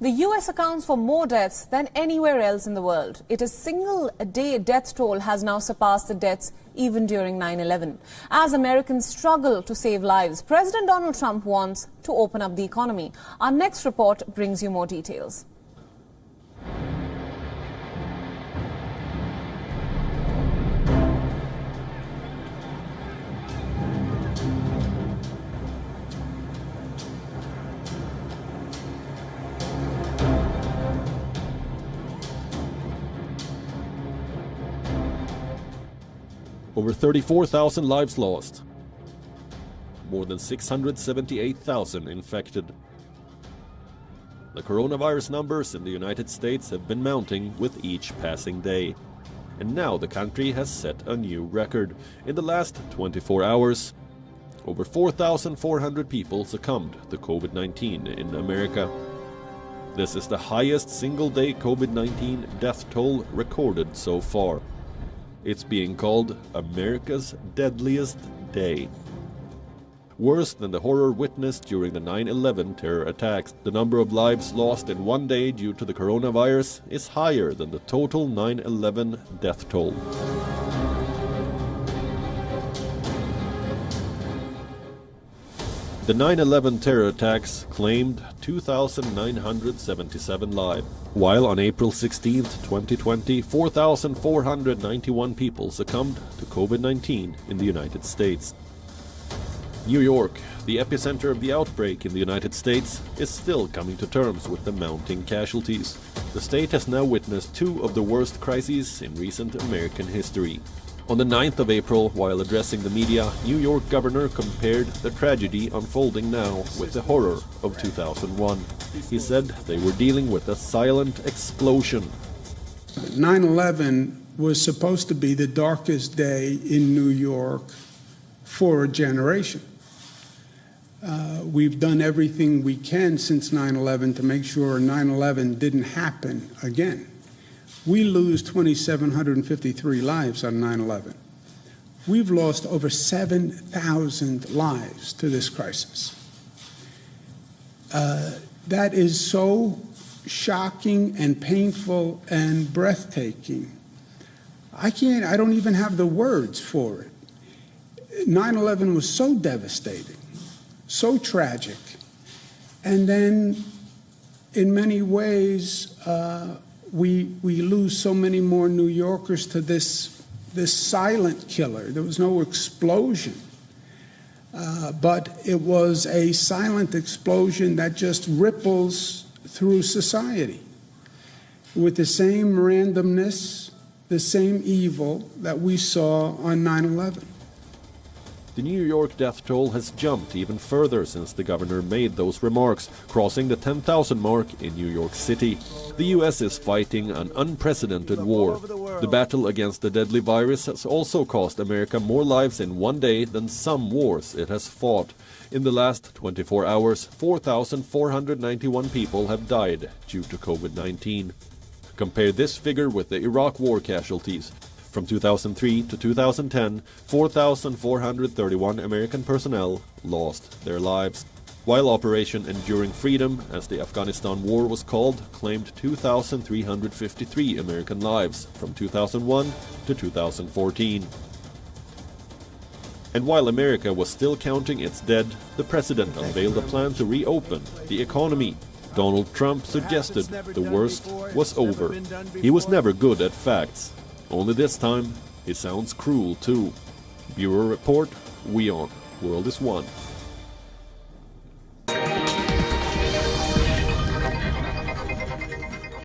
The US accounts for more deaths than anywhere else in the world. Its single-day death toll has now surpassed the deaths even during 9/11. As Americans struggle to save lives, President Donald Trump wants to open up the economy. Our next report brings you more details. Over 34,000 lives lost. More than 678,000 infected. The coronavirus numbers in the United States have been mounting with each passing day. And now the country has set a new record. In the last 24 hours, over 4,400 people succumbed to COVID-19 in America. This is the highest single-day COVID-19 death toll recorded so far. It's being called America's deadliest day. Worse than the horror witnessed during the 9/11 terror attacks, the number of lives lost in one day due to the coronavirus is higher than the total 9/11 death toll. The 9/11 terror attacks claimed 2,977 lives, while on April 16, 2020, 4,491 people succumbed to COVID-19 in the United States. New York, the epicenter of the outbreak in the United States, is still coming to terms with the mounting casualties. The state has now witnessed two of the worst crises in recent American history. On the 9th of April, while addressing the media, New York governor compared the tragedy unfolding now with the horror of 2001. He said they were dealing with a silent explosion. 9/11 was supposed to be the darkest day in New York for a generation. We've done everything we can since 9/11 to make sure 9/11 didn't happen again. We lose 2,753 lives on 9/11. We've lost over 7,000 lives to this crisis. That is so shocking and painful and breathtaking. I don't even have the words for it. 9/11 was so devastating, so tragic, and then in many ways, we lose so many more New Yorkers to this silent killer. There was no explosion, but it was a silent explosion that just ripples through society with the same randomness, the same evil that we saw on 9/11. The New York death toll has jumped even further since the governor made those remarks, crossing the 10,000 mark in New York City. The US is fighting an unprecedented war. The battle against the deadly virus has also cost America more lives in one day than some wars it has fought. In the last 24 hours, 4,491 people have died due to COVID-19. Compare this figure with the Iraq war casualties. From 2003 to 2010, 4,431 American personnel lost their lives, while Operation Enduring Freedom, as the Afghanistan war was called, claimed 2,353 American lives from 2001 to 2014. And while America was still counting its dead, the president unveiled a plan to reopen the economy. Donald Trump suggested the worst was over. He was never good at facts. Only this time, he sounds cruel too. Bureau Report, WION, World is One.